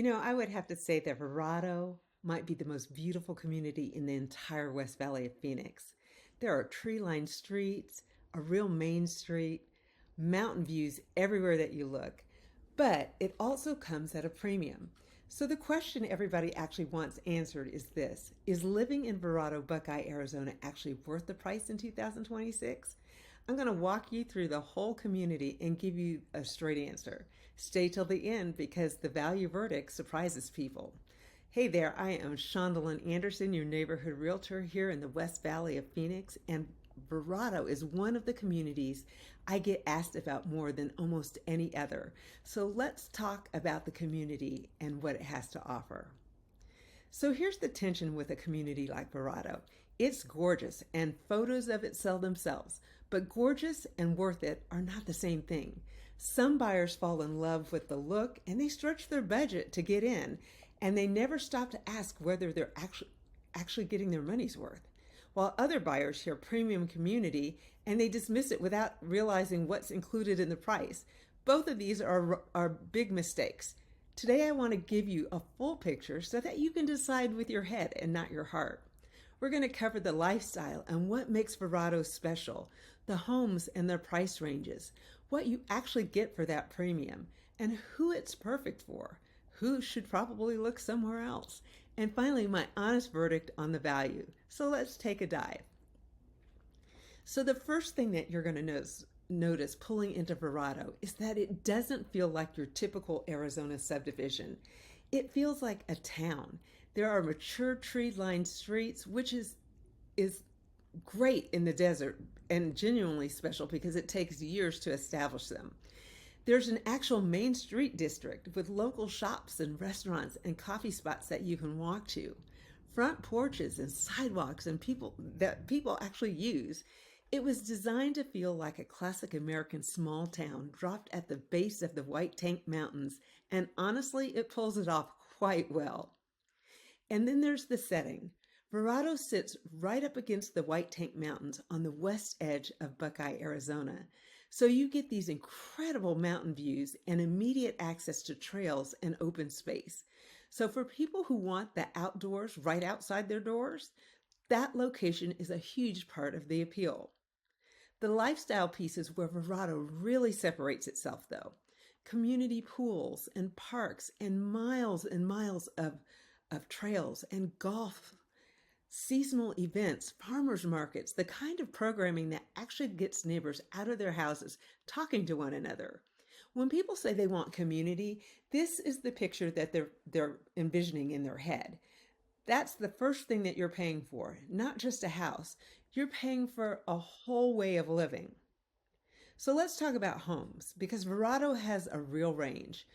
I would have to say that Verrado might be the most beautiful community in the entire West Valley of Phoenix. There are tree-lined streets, a real main street, mountain views everywhere that you look, but it also comes at a premium. So the question everybody actually wants answered is this: is living in Verrado, Buckeye, Arizona actually worth the price in 2026? I'm going to walk you through the whole community and give you a straight answer. Stay till the end because the value verdict surprises people. Hey there, I am Shandelin Anderson, your neighborhood realtor here in the West Valley of Phoenix, and Verrado is one of the communities I get asked about more than almost any other. So let's talk about the community and what it has to offer. So here's the tension with a community like Verrado. It's gorgeous, and photos of it sell themselves, but gorgeous and worth it are not the same thing. Some buyers fall in love with the look and they stretch their budget to get in, and they never stop to ask whether they're actually getting their money's worth. While other buyers hear premium community and they dismiss it without realizing what's included in the price. Both of these are big mistakes. Today I want to give you a full picture so that you can decide with your head and not your heart. We're going to cover the lifestyle and what makes Verrado special, the homes and their price ranges, what you actually get for that premium, and who it's perfect for, who should probably look somewhere else, and finally my honest verdict on the value. So let's take a dive. So the first thing that you're going to notice pulling into Verrado is that it doesn't feel like your typical Arizona subdivision. It feels like a town. There are mature tree-lined streets, which is great in the desert and genuinely special because it takes years to establish them. There's an actual Main Street district with local shops and restaurants and coffee spots that you can walk to, front porches and sidewalks and people actually use. It was designed to feel like a classic American small town dropped at the base of the White Tank Mountains, and honestly, it pulls it off quite well. And then there's the setting. Verrado sits right up against the White Tank Mountains on the west edge of Buckeye, Arizona. So you get these incredible mountain views and immediate access to trails and open space. So for people who want the outdoors right outside their doors, that location is a huge part of the appeal. The lifestyle piece is where Verrado really separates itself, though. Community pools and parks and miles of trails and golf, seasonal events, farmers markets, the kind of programming that actually gets neighbors out of their houses talking to one another. When people say they want community, this is the picture that they're envisioning in their head. That's the first thing that you're paying for, not just a house. You're paying for a whole way of living. So let's talk about homes, because Verrado has a real range.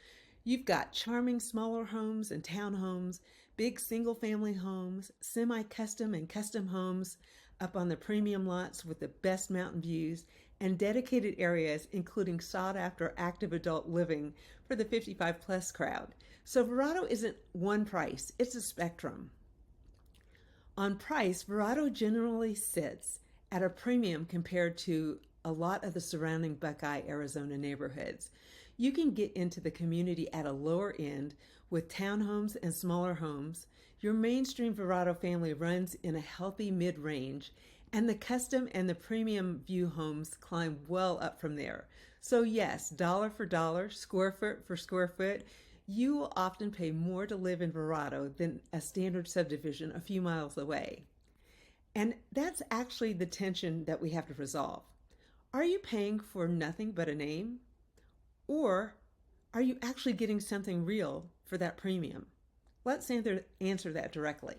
You've got charming smaller homes and townhomes, big single-family homes, semi-custom and custom homes up on the premium lots with the best mountain views, and dedicated areas including sought-after active adult living for the 55-plus crowd. So Verrado isn't one price, it's a spectrum. On price, Verrado generally sits at a premium compared to a lot of the surrounding Buckeye, Arizona neighborhoods. You can get into the community at a lower end with townhomes and smaller homes. Your mainstream Verrado family runs in a healthy mid-range, and the custom and the premium view homes climb well up from there. So yes, dollar for dollar, square foot for square foot, you will often pay more to live in Verrado than a standard subdivision a few miles away. And that's actually the tension that we have to resolve. Are you paying for nothing but a name? Or are you actually getting something real for that premium? Let's answer that directly.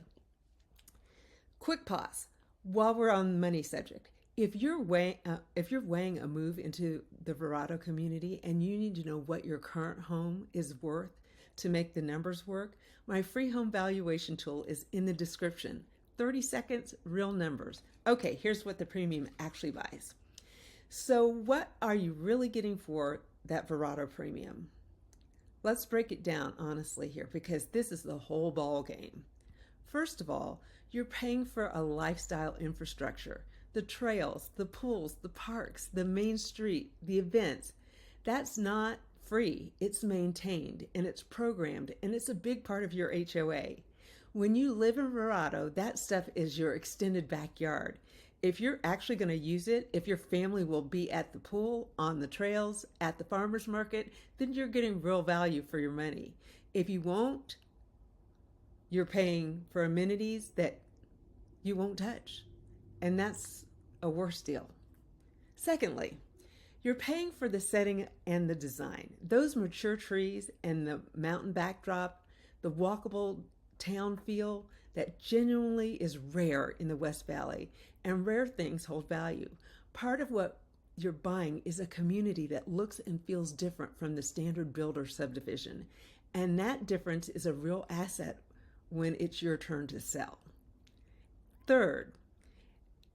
Quick pause while we're on the money subject. If you're weighing a move into the Verrado community and you need to know what your current home is worth to make the numbers work, my free home valuation tool is in the description. 30 seconds, real numbers. Okay, here's what the premium actually buys. So what are you really getting for that Verrado premium? Let's break it down honestly here, because this is the whole ball game. First of all, you're paying for a lifestyle infrastructure, the trails, the pools, the parks, the main street, the events. That's not free, it's maintained, and it's programmed, and it's a big part of your HOA. When you live in Verrado, that stuff is your extended backyard. If you're actually going to use it, if your family will be at the pool, on the trails, at the farmer's market, then you're getting real value for your money. If you won't, you're paying for amenities that you won't touch. And that's a worse deal. Secondly, you're paying for the setting and the design. Those mature trees and the mountain backdrop, the walkable town feel that genuinely is rare in the West Valley, and rare things hold value. Part of what you're buying is a community that looks and feels different from the standard builder subdivision, and that difference is a real asset when it's your turn to sell. Third,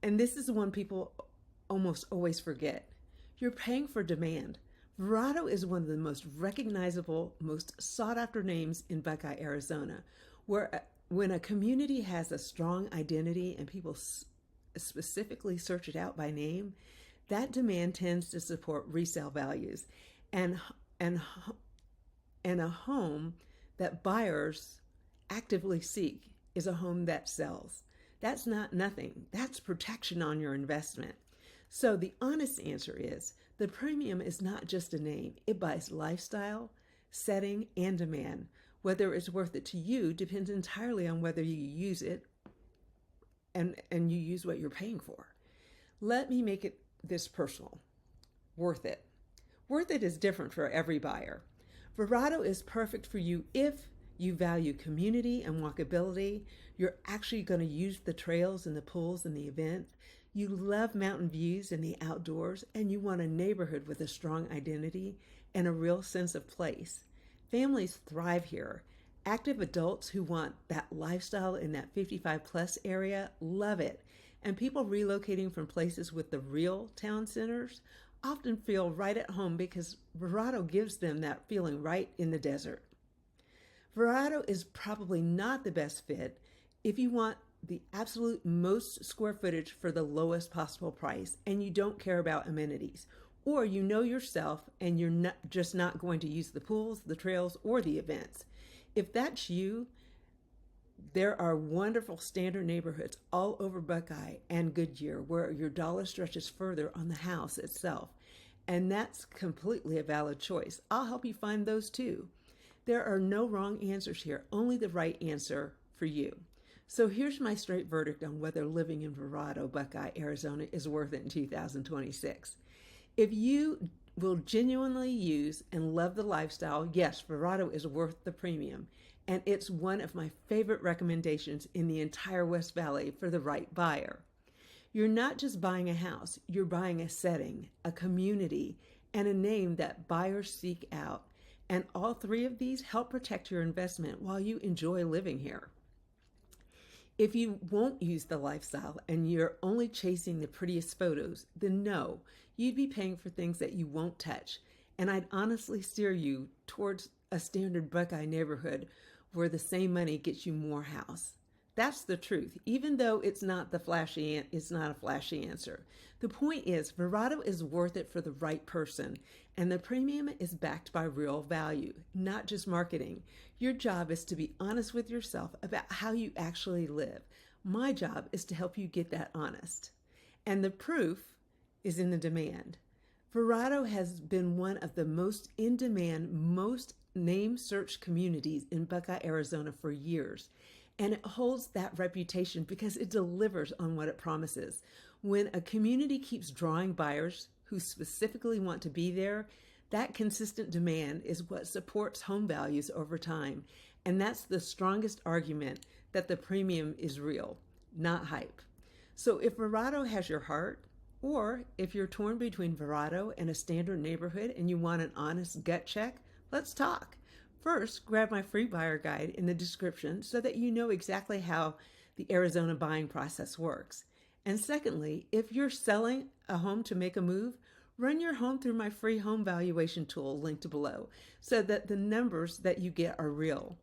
and this is the one people almost always forget, you're paying for demand. Verrado is one of the most recognizable, most sought-after names in Buckeye, Arizona, where when a community has a strong identity and people specifically search it out by name, that demand tends to support resale values, and a home that buyers actively seek is a home that sells. That's not nothing. That's protection on your investment. So the honest answer is the premium is not just a name. It buys lifestyle, setting, and demand. Whether it's worth it to you depends entirely on whether you use it and you use what you're paying for. Let me make it this personal. Worth it. Worth it is different for every buyer. Verrado is perfect for you if you value community and walkability. You're actually going to use the trails and the pools and the event. You love mountain views and the outdoors, and you want a neighborhood with a strong identity and a real sense of place. Families thrive here. Active adults who want that lifestyle in that 55 plus area love it. And people relocating from places with the real town centers often feel right at home because Verrado gives them that feeling right in the desert. Verrado is probably not the best fit if you want the absolute most square footage for the lowest possible price and you don't care about amenities, or you know yourself and you're just not going to use the pools, the trails, or the events. If that's you, there are wonderful standard neighborhoods all over Buckeye and Goodyear where your dollar stretches further on the house itself, and that's completely a valid choice. I'll help you find those too. There are no wrong answers here, only the right answer for you. So here's my straight verdict on whether living in Verrado, Buckeye, Arizona is worth it in 2026. If you will genuinely use and love the lifestyle, yes, Verrado is worth the premium. And it's one of my favorite recommendations in the entire West Valley for the right buyer. You're not just buying a house, you're buying a setting, a community, and a name that buyers seek out. And all three of these help protect your investment while you enjoy living here. If you won't use the lifestyle and you're only chasing the prettiest photos, then no, you'd be paying for things that you won't touch. And I'd honestly steer you towards a standard Buckeye neighborhood where the same money gets you more house. That's the truth, even though it's not a flashy answer. The point is, Verrado is worth it for the right person, and the premium is backed by real value, not just marketing. Your job is to be honest with yourself about how you actually live. My job is to help you get that honest. And the proof is in the demand. Verrado has been one of the most in-demand, most name-searched communities in Buckeye, Arizona for years. And it holds that reputation because it delivers on what it promises. When a community keeps drawing buyers who specifically want to be there, that consistent demand is what supports home values over time. And that's the strongest argument that the premium is real, not hype. So if Verrado has your heart, or if you're torn between Verrado and a standard neighborhood and you want an honest gut check, let's talk. First, grab my free buyer guide in the description so that you know exactly how the Arizona buying process works. And secondly, if you're selling a home to make a move, run your home through my free home valuation tool linked below so that the numbers that you get are real.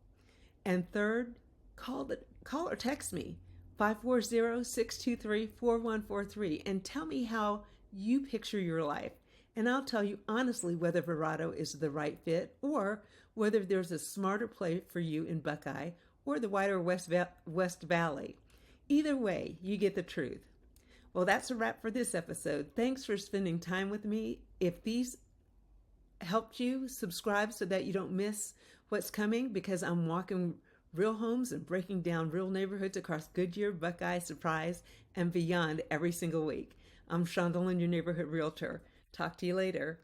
And third, call or text me 540-623-4143 and tell me how you picture your life and I'll tell you honestly whether Verrado is the right fit or whether there's a smarter play for you in Buckeye or the wider West Valley. Either way, you get the truth. Well, that's a wrap for this episode. Thanks for spending time with me. If these helped you, subscribe so that you don't miss what's coming, because I'm walking real homes and breaking down real neighborhoods across Goodyear, Buckeye, Surprise, and beyond every single week. I'm Shandelin, your neighborhood realtor. Talk to you later.